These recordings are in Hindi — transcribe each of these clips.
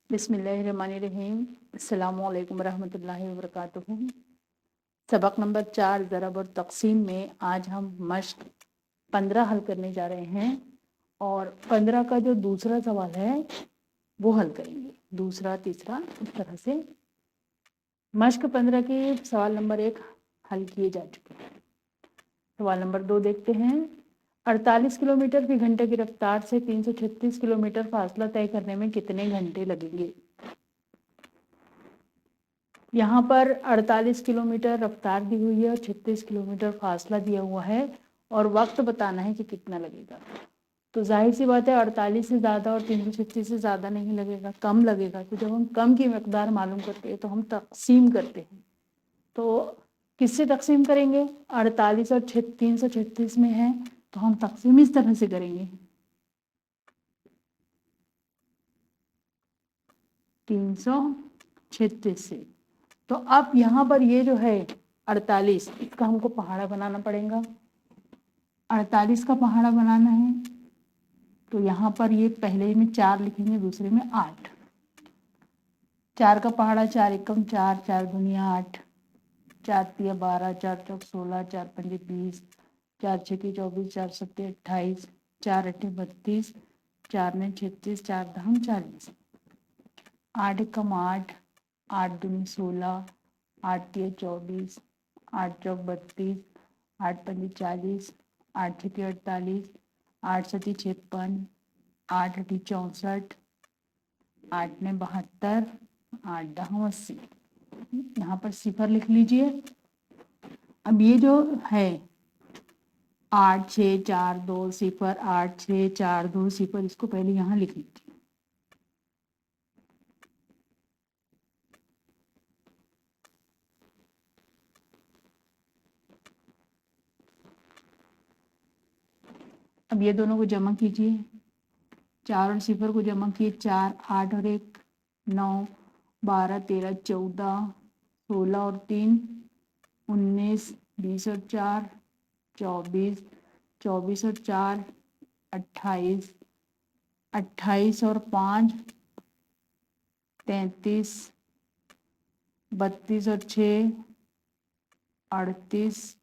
बिस्मिल्लाहिर्रहमानिर्रहीम। अस्सलामुअलैकुम रहमतुल्लाहि व बरकातुहू। सबक नंबर 4 ज़रब और तक़सीम में आज हम मश्क 15 हल करने जा रहे हैं और 15 का जो दूसरा सवाल है वो हल करेंगे। दूसरा तीसरा इस तरह से मश्क 15 के सवाल नंबर 1 हल किए जा चुके हैं। सवाल नंबर 2 देखते हैं। 48 किलोमीटर फी घंटे की रफ्तार से 336 किलोमीटर फासला तय करने में कितने घंटे लगेंगे। यहाँ पर 48 किलोमीटर रफ्तार दी हुई है और 36 किलोमीटर फासला दिया हुआ है और वक्त बताना है कि कितना लगेगा। तो जाहिर सी बात है 48 से ज़्यादा और 336 से ज़्यादा नहीं लगेगा, कम लगेगा। तो जब हम कम की मकदार मालूम करते हैं तो हम तकसीम करते हैं। तो किससे तकसीम करेंगे? 48 और 336 में है तो हम तकसीम इस तरह से करेंगे, 336 से। तो अब यहाँ पर ये जो है 48, इसका हमको पहाड़ा बनाना पड़ेगा। 48 का पहाड़ा बनाना है तो यहाँ पर ये पहले में 4 लिखेंगे, दूसरे में 8। 4 का पहाड़ा 4 एकम 4, 4 दुनिया 8, 4 तिया 12, 4 चौक 16, 4 पंजे 20, 4 छक्के 24, 4 सत्ते 28, 4 अट्ठे 32, 4 ने 36, 4 दहम 40, 8 एकम 8, 8 दूनी 16, 8 तिया 24, 8 चौक 32, 8 पंजे 40, 8 छक्के 48, 8 सती 56, 8 अठी 64, 8 ने 72, 8 दहम 80। यहाँ पर सिफर लिख लीजिए। अब ये जो है 8 6 4 2 0, 8 6 4 2 0, इसको पहले यहाँ लिख लीजिए। अब ये दोनों को जमा कीजिए। 4 और 0 को जमा किए 4, 8 और 1 9, 12 13 14, 16 और 3 19, 20 और 4 24, 24 और 4 28, 28 और 5 33, 32 और 6 38,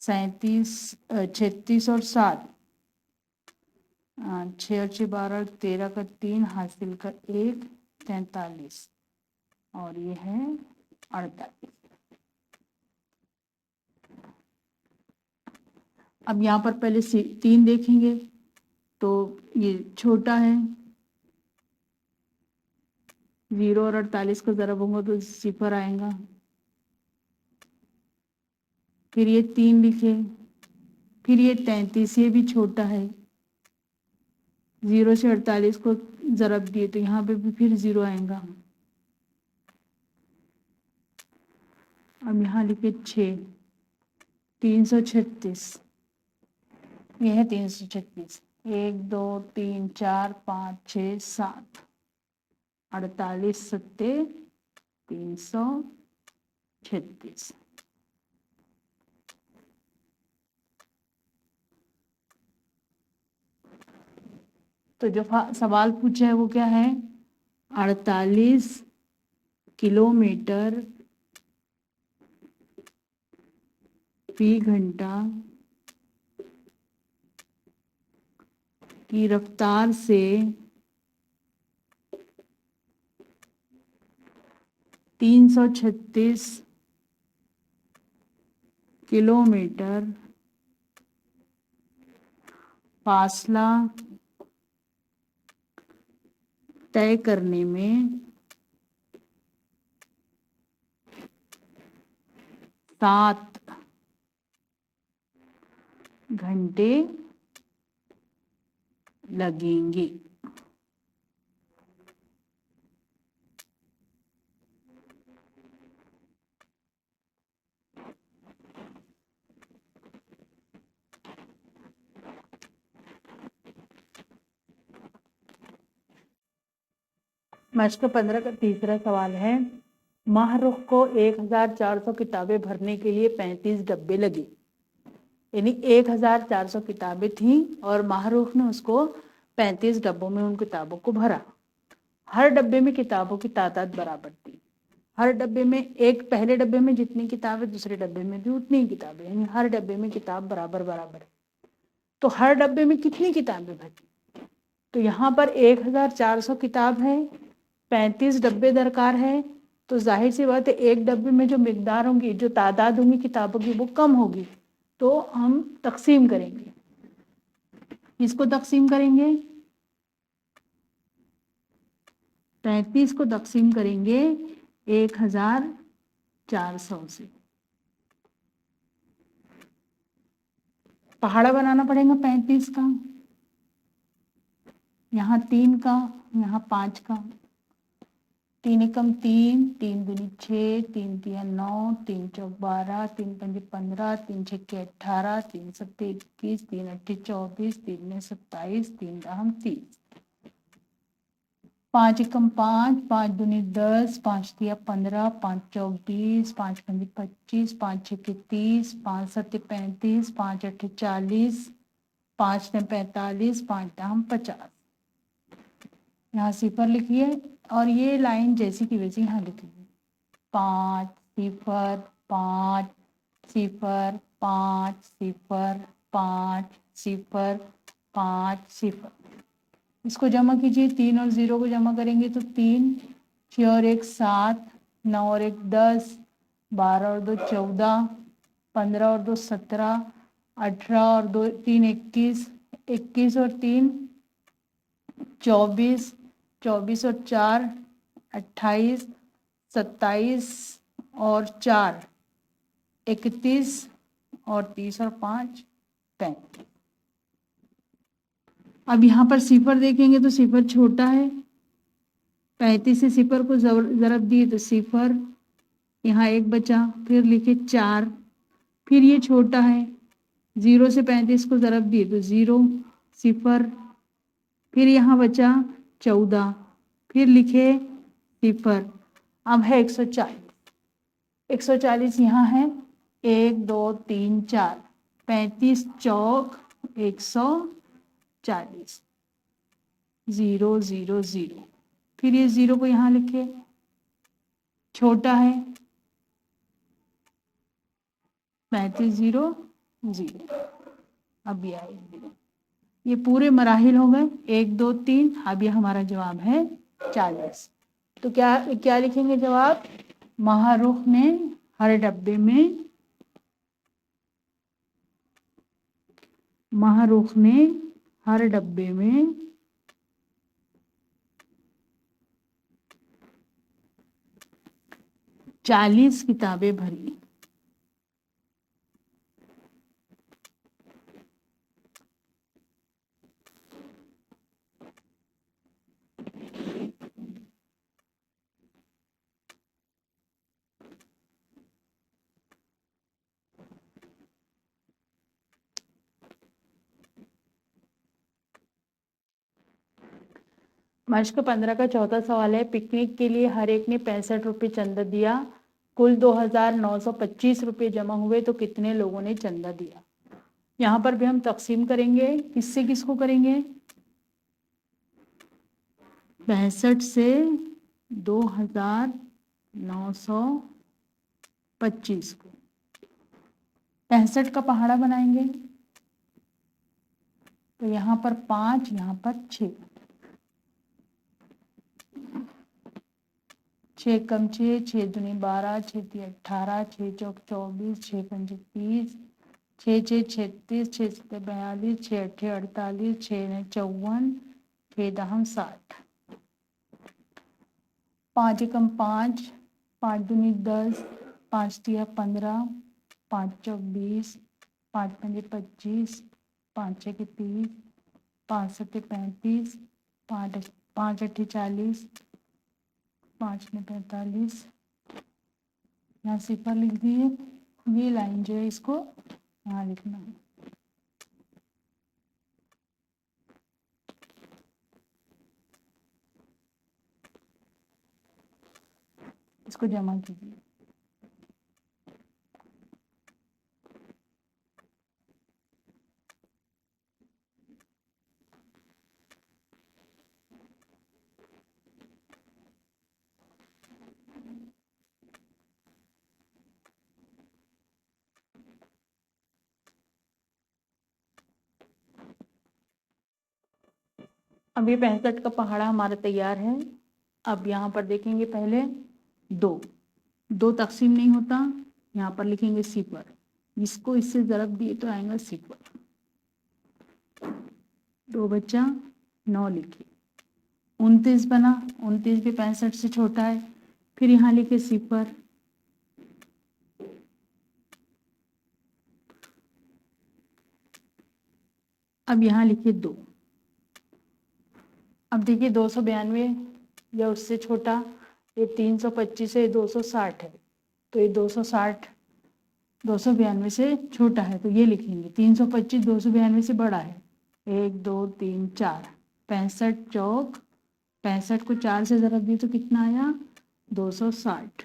37 36 और 7, 6 और 6 12, 13 का 3 हासिल का 1, 43 और ये है 48। अब यहाँ पर पहले 3 देखेंगे तो ये छोटा है, 0 और 48 को ज़रा होगा तो 0 आएगा। फिर ये 3 लिखे, फिर ये 33, ये भी छोटा है, 0 से 48 को ज़रब दिए तो यहाँ पे भी फिर 0 आएगा। अब यहाँ लिखे 6, 336, ये है 336, 1 2 3 4 5 6 7, 48 सत्ते 336। तो जो सवाल पूछा है वो क्या है? 48 किलोमीटर फी घंटा की रफ्तार से 336 किलोमीटर फासला तय करने में 7 घंटे लगेंगे। मश्क 15 का तीसरा सवाल है। माहरुख को 1400 किताबें भरने के लिए 35 डब्बे लगे। यानी 1400 किताबें थीं और माहरुख ने उसको 35 डब्बों में उन किताबों को भरा। हर डब्बे में किताबों की तादाद बराबर थी। हर डब्बे में एक पहले डब्बे में जितनी किताब है दूसरे डब्बे में भी उतनी ही किताबें, यानी हर डब्बे में किताब बराबर बराबर है। तो हर डब्बे में कितनी किताबें भरी? तो यहाँ पर 1400 किताब है, 35 डब्बे दरकार है, तो जाहिर सी बात है एक डब्बे में जो मिकदार होंगी, जो तादाद होंगी किताबों की वो कम होगी। तो हम तकसीम करेंगे, इसको तकसीम करेंगे 35 को तकसीम करेंगे 1400 से। पहाड़ा बनाना पड़ेगा 35 का, यहाँ 3 का, यहाँ 5 का। 3 एकम 3, 3 दूनी 6, 3 तिया 9, 3 चौक 12, 3 पंजे 15, 3 छक्के 18, 3 सत्ते 21, 3 अट्ठे 24, 3 ने 27, 3 दहम 30। 5 एकम 5, 5 दूनी 10, 5 तिया 15, 5 चौक 20, 5 पंजे 25, 5 छक्के 30, 5 सत्ते 35, 5 अट्ठे 40, 5 ने 45, 5 दहम 50। यहाँ सिफर लिखिए और ये लाइन जैसी की वैसी यहाँ लिखिए। 5 सिफर 5 सिफर 5 सिफर 5 सिफर 5 सिफर। इसको जमा कीजिए, 3 और 0 को जमा करेंगे तो 3, 6 और 1 7, 9 और 1 10, 12 और 2 14, 15 और 2 17, 18 और 2 3 21, 21 और 3 24, 24 और 4 28, 27 और 4 31 और 30 और 5 35। अब यहाँ पर सिफर देखेंगे तो सिफर छोटा है, 35 से सिफर को ज़रब दिए तो सिफर, यहाँ 1 बचा, फिर लिखे 4, फिर ये छोटा है, 0 से 35 को ज़रब दिए तो 0 सिफर, फिर यहाँ बचा 14, फिर लिखे सिफर। अब है 140, 140 यहाँ है 1 2 3 4, 35 चौक 140, 0 0 0, फिर ये 0 को यहाँ लिखे, छोटा है 35 0 0, अब ये आए 0। ये पूरे मराहिल हो गए 1 2 3। अब ये हमारा जवाब है 40। तो क्या क्या लिखेंगे जवाब? महारुख ने हर डब्बे में, महारुख ने हर डब्बे में 40 किताबें भरी। मश्क 15 का चौथा सवाल है, पिकनिक के लिए हर एक ने 65 रुपये चंदा दिया, कुल 2925 रुपये जमा हुए तो कितने लोगों ने चंदा दिया? यहाँ पर भी हम तकसीम करेंगे, किससे किसको करेंगे? 65 से 2925 को। 65 का पहाड़ा बनाएंगे तो यहाँ पर 5, यहाँ पर 6, 6 कम 6, 6 दूनी 12, 6 ती 18, 6 चौक 24, 6 पंजे 30, 6 6 36, 6 सत्ते 42, 6 अट्ठे 48, 6 ने 54, 6 दहम 60। 5 एकम 5, 5 दूनी 10, 5 तिया 15, 5 चौक 20, 5 पंजे 25, 5 छः 30, 5 सत्ते 35, 5 अट्ठे 40, 5 ने 45, यहाँ सिफर लिख दिए। ये लाइन जो है इसको यहाँ लिखना है। इसको जमा कीजिए। अब ये 65 का पहाड़ा हमारा तैयार है। अब यहाँ पर देखेंगे पहले 2 तकसीम नहीं होता, यहाँ पर लिखेंगे सिफर, इसको इससे ज़रब दिए तो आएगा सिफर। 2 बचा 9 लिखे, 29 बना, 29 भी 65 से छोटा है, फिर यहाँ लिखे सिफर, अब यहाँ लिखिए 2। अब देखिए 292 या उससे छोटा, ये 325 है, 260 है, तो ये 292 से छोटा है, तो ये लिखेंगे 325 292 से बड़ा है। 1 2 3 4, 65 चौक 65 को 4 से ज़रब दिए तो कितना आया 260।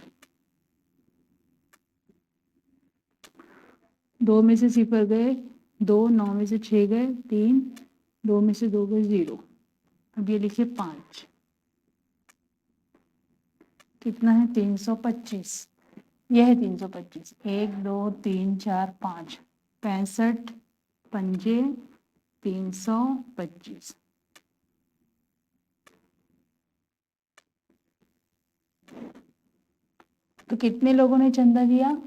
2 में से सिफर गए 2, 9 में से 6 गए 3, 2 में से 2 गए 0। अब ये लिखिए 5, कितना है 325, यह है 325। 1 2 3 4 5, 65 पंजे 325। तो कितने लोगों ने चंदा दिया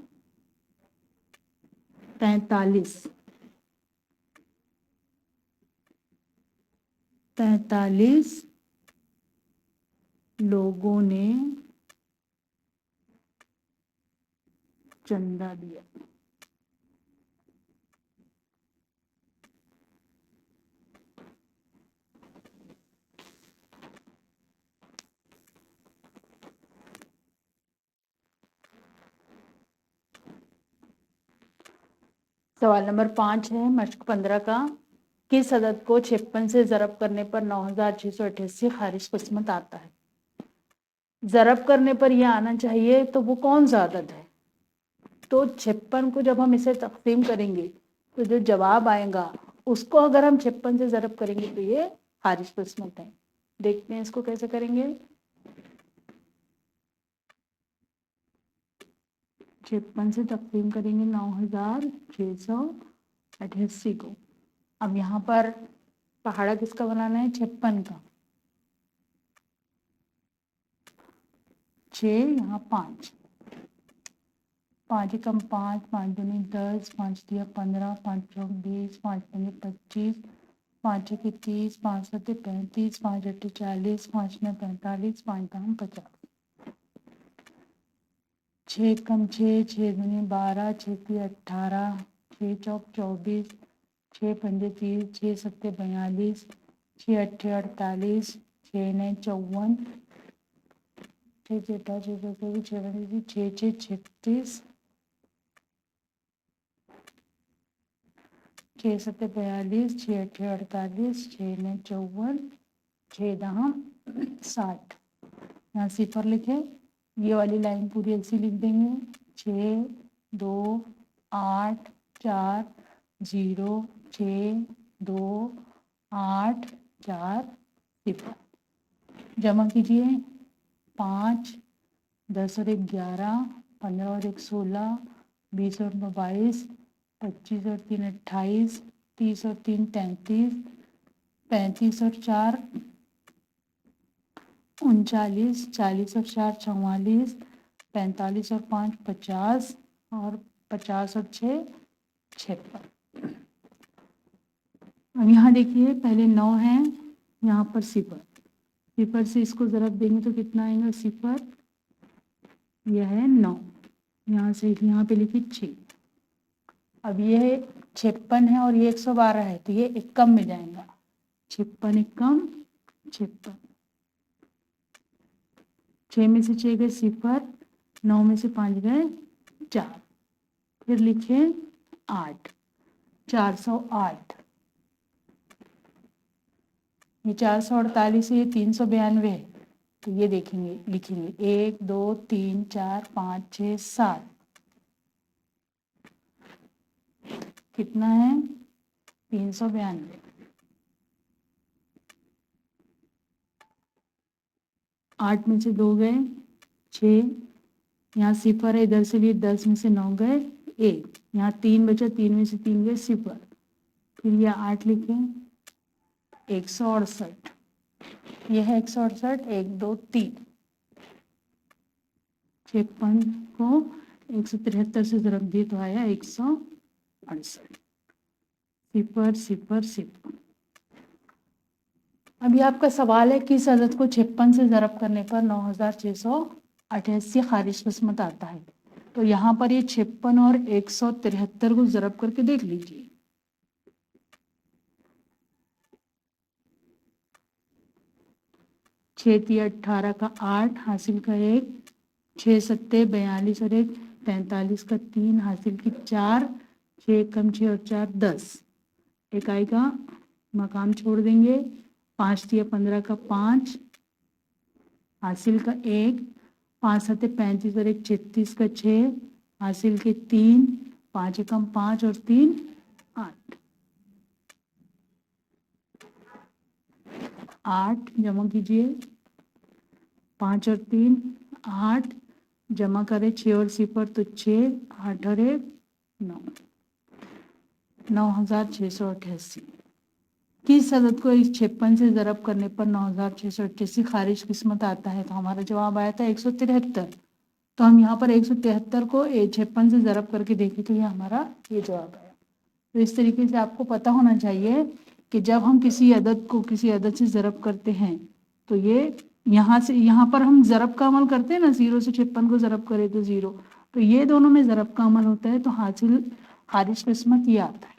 43 लोगों ने चंदा दिया। सवाल नंबर 5 है मश्क 15 का, किस अदद को 56 से ज़रब करने पर 9688 खारिज किस्मत आता है। ज़रब करने पर यह आना चाहिए, तो वो कौन सा अदद है। तो 56 को जब हम इसे तकसीम करेंगे तो जो जवाब आएगा उसको अगर हम 56 से ज़रब करेंगे तो ये खारिज किस्मत है। देखते हैं इसको कैसे करेंगे। 56 से तकसीम करेंगे 9688 को। अब यहाँ पर पहाड़ा किसका बनाना है 56 का। 6 यहाँ 5, 5 एकम 5, 5 दूनी 10, 5 दिया 15, 5 चौक 20, 5 पंजे 25, 5 छक्के 30, 5 सत्ते 35, 5 अट्ठे 40, 5 नौ 45, 5 दाम 50। 6 कम 6, 6 दूनी 12, 6 तीय 18, 6 चौक 24, 6 पंजे 30, 6 सत्ते 42, 6 अट्ठे 48, 6 नौ 54, 6 चौटा 6 चौके 6 6 36, 6 सत्ते 42, 6 अट्ठे 48, 6 नौ 54, 6 दहाम 60। यहाँ सिफर लिखे, ये वाली लाइन पूरी ऐसी लिख देंगे 6 2 8 4 0 6 2 8 4 सिफर। जमा कीजिए 5 10 और 1 11, 15 और 1 16, 20 और 9 22, 25 और 3 28, 30 और 3 33, 35 और 4 39, 40 और 4 44, 45 और 5 50 और 50 और 6 56। अब यहाँ देखिए पहले 9 है, यहाँ पर सिफर, सिफर से इसको ज़रब देंगे तो कितना आएगा सिफर, यह है 9, यहाँ से यहाँ पे लिखिए 6। अब ये 56 है और ये 112 है, तो ये एक कम में जाएगा, 56 एक कम 56। 6 में से 6 गए सिफर, 9 में से 5 गए 4, फिर लिखे 8, 408। ये 448 है, ये 392 है, तो ये देखेंगे लिखेंगे 1 2 3 4 5 6 7, कितना है 392। 8 में से 2 गए 6, यहाँ सिफर है, इधर से लिए 10 में से 9 गए 1, यहाँ 3 बचा, 3 में से 3 गए सिफर, फिर यह 8 लिखे 168। ये है 168, 1 2 3, 56 को 173 से ज़रब दिए तो आया 168, 0 0 0। अभी आपका सवाल है किस अदद को 56 से ज़रब करने पर 9688 खारिज किस्मत आता है। तो यहाँ पर ये 56 और 173 को ज़रब करके देख लीजिए। 6 × 18 का 8 हासिल का 1, 6 × 7 42 और 1 45 का 3 हासिल की 4, 6 कम 6 और 4 10, इकाई का मकाम छोड़ देंगे। 5 × 15 का 5 हासिल का 1, 5 × 7 35 और 1 36 का 6 हासिल के 3, 5 कम 5 और 3 8, 8 जमा कीजिए। 5 और 3 8 जमा करें 6 और 0 तो 6, 8 और 1 9, 9688। किस अदद को 56 से ज़रब करने पर 9688 खारिज किस्मत आता है। तो हमारा जवाब आया था 173। तो हम यहाँ पर 173 को 56 से ज़रब करके देखें तो ये हमारा ये जवाब आया। तो इस तरीके से आपको पता होना चाहिए कि जब हम किसी अदद को किसी अदद से ज़रब करते हैं तो ये यहाँ पर हम ज़रब का अमल करते हैं ना, 0 से 56 को ज़रब करें तो 0, तो ये दोनों में ज़रब का अमल होता है, तो हासिल खारिज किस्मत ये आता है।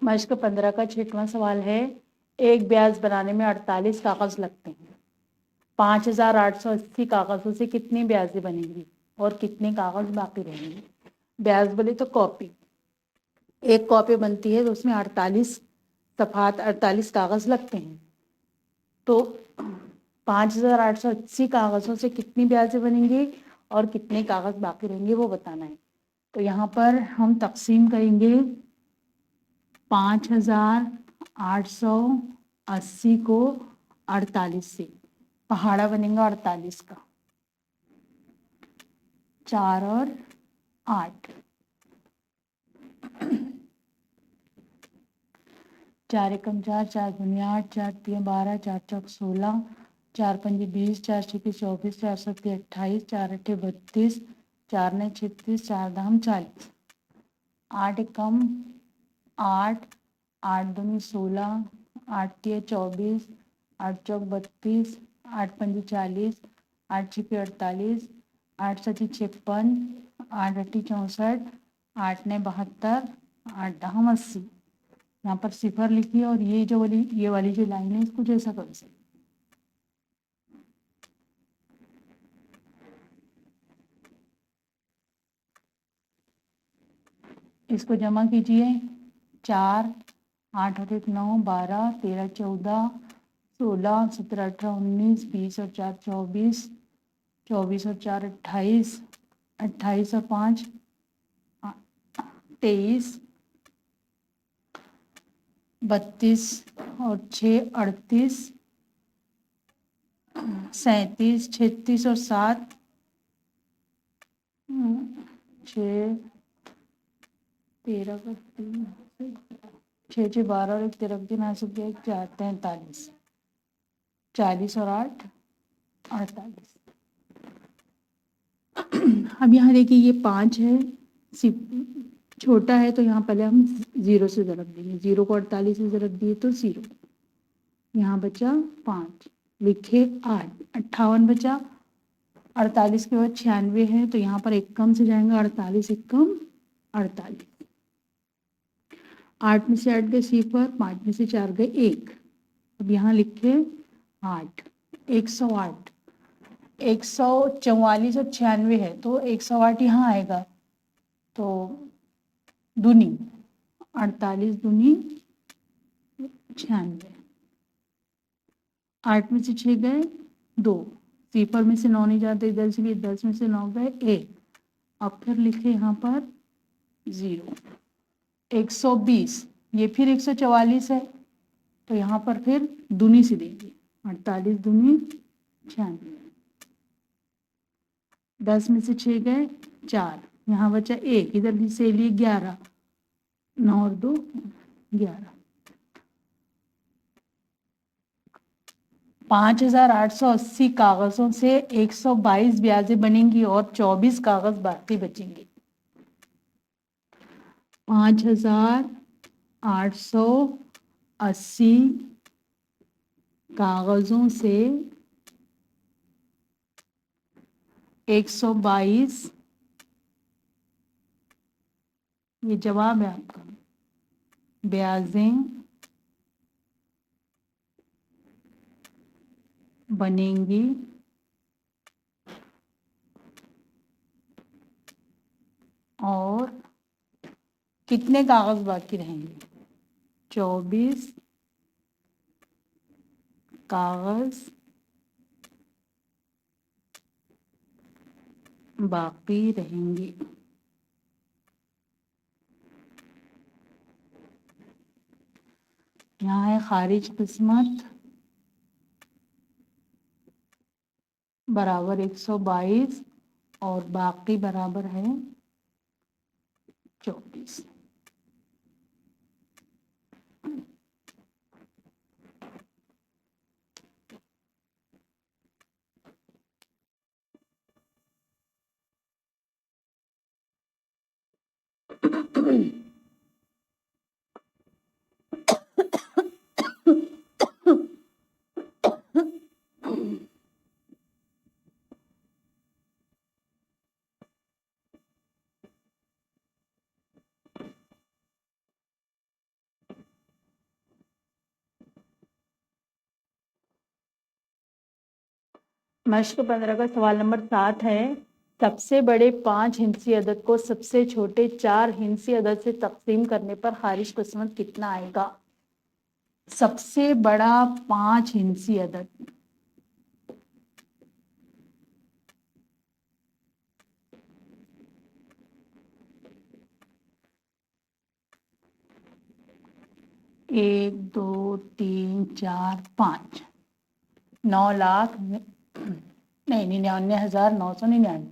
मश्क 15 का 6वां सवाल है, एक ब्याज बनाने में 48 कागज लगते हैं। 5880 कागजों से कितनी ब्याजें बनेंगी और कितने कागज बाकी रहेंगे। ब्याज बोले तो कॉपी, एक कॉपी बनती है तो उसमें 48 सफ़ात 48 कागज लगते हैं। तो 5880 कागजों से कितनी ब्याजें बनेंगी और कितने कागज बाकी रहेंगे वो बताना है। तो यहाँ पर हम तकसीम करेंगे 5880 को 48 से, पहाड़ा बनेगा 48 का, 4 और 8, 4 एकम 4, 4 दूनी 8, 4 तीन 12, 4 चौक 16, 4 पंजे 20, 4 छिके 24, 4 सत्ते 28, 4 अट्ठे 32, 4 ने 36, 4 दाम 40, 8 एकम 8, 8 दूनी 16, 8 तीन 24, 8 चौक 32, 8 पंजे 40, 8 छिपे 48, 8 सती 56, 8 अट्ठी 64, 8 ने 72, 8 दहम 80। यहाँ पर सिफर लिखिए और ये वाली जो लाइन है इसको जैसा कर सकते, इसको जमा कीजिए। 4 8 और 1 9, 12 13 14 16 17 18 19 20 और 4 24, 24 और 4 28, 28 और 5 23, 32 और 6 38, 37 36 और 7 6 13 का 3 6 6 12 और 1 13 दिन आ सकते हैं 4 43, 40 और 8 48। अब यहाँ देखिए ये 5 है, छोटा है तो यहाँ पहले हम 0 से ज़रब देंगे। 0 को 48 से ज़रब दिए तो 0, यहाँ बचा 5, लिखे 8, 58 बचा। 48 के बाद 96 है तो यहाँ पर एक कम से जाएंगे, 48 एक कम 48, 8 में से 8 गए 0, 5 में से 4 गए 1। अब यहाँ लिखे 8, 108, 144 और 96 है तो 108 यहाँ आएगा, तो दूनी 48 दूनी 96, 8 में से 6 गए 2, 0 में से 9 नहीं जाते इधर से, 10 में से 9 गए 1। अब फिर लिखे यहाँ पर 0, 120, ये फिर 144 है तो यहाँ पर फिर दूनी से देंगे, 48 दूनी 96, 10 में से 6 गए 4, यहाँ बचा 1, इधर से लिए 11, 9 और 2 11, 5880 कागजों से 122 ब्याजें बनेंगी और 24 कागज बाकी बचेंगे। 5880 कागजों से 122, ये जवाब है आपका, ब्याजें बनेंगी और कितने कागज बाकी रहेंगे, 24 कागज बाकी रहेंगे। यहाँ है खारिज किस्मत बराबर 122 और बाकी बराबर है 24। मश्क 15 का सवाल नंबर 7 है, सबसे बड़े 5 हिंसी अदद को सबसे छोटे 4 हिंसी अदद से तकसीम करने पर खारिज किस्मत कितना आएगा। सबसे बड़ा 5 हिंसी अदद, एक 2 3 4 5, 9,99,999।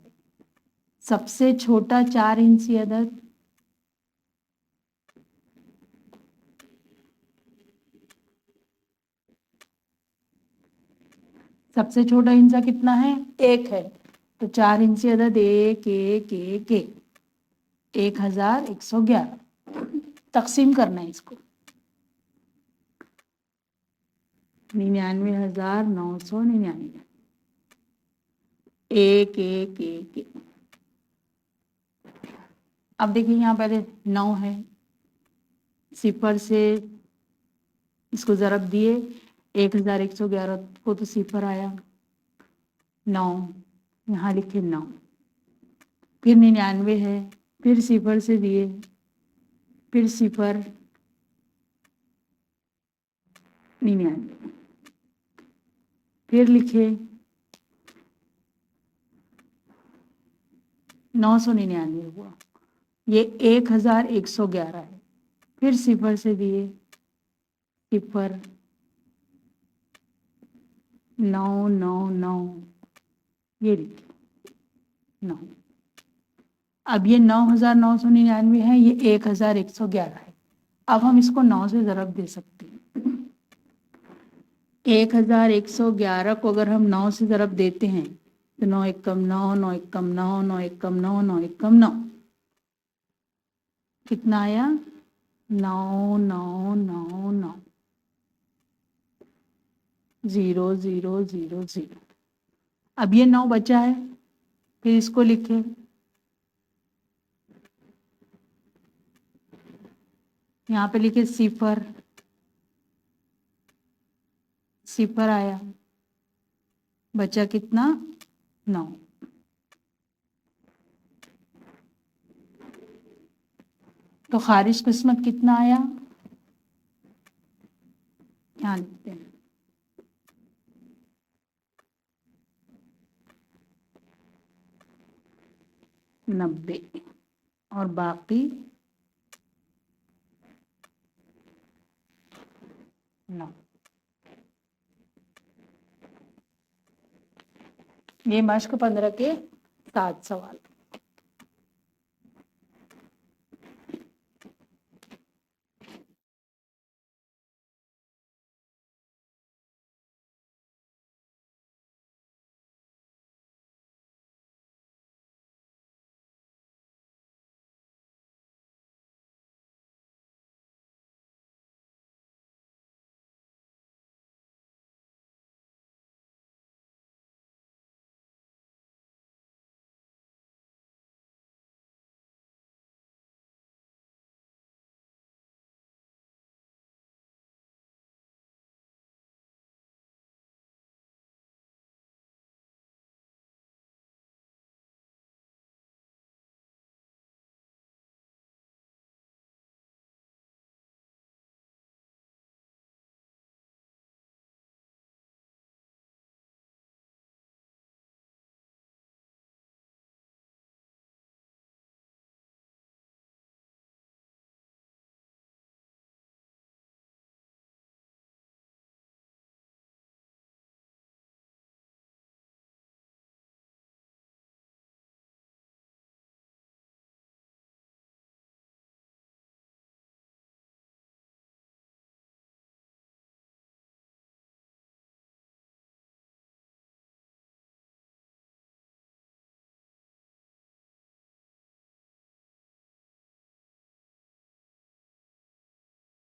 सबसे छोटा 4 हिंसी अदद, सबसे छोटा हिंसा कितना है, 1 है, तो 4 हिंसी अदद 1 1 1 1, 1111 तकसीम करना है इसको, 99,999, 1 1 1 1। अब देखिए यहाँ पहले 9 है, सिफर से इसको ज़रब दिए, 1111 को तो सिफर आया, 9 यहाँ लिखे 9, फिर 99 है, फिर सिफर से दिए, फिर सिफर 99, फिर लिखे 999 हुआ, ये 1111 है, फिर सिफर से दिए, सिफर 999, ये लिखे 9। अब ये 9,999 है, ये 1111 है। अब हम इसको 9 से ज़रब दे सकते हैं। 1111 को अगर हम 9 से ज़रब देते हैं तो 9 एकम 9, 9 एकम 9, 9 एकम 9, 9 एकम 9, कितना आया, 9999, 0 0 0 0। अब ये 9 बचा है, फिर इसको लिखे, यहाँ पे लिखे सिफर, सिफर आया, बचा कितना, 9। तो खारिज किस्मत कितना आया, यहाँ लिखते हैं 90 और बाकी 9। ये मश्क 15 के 7 सवाल।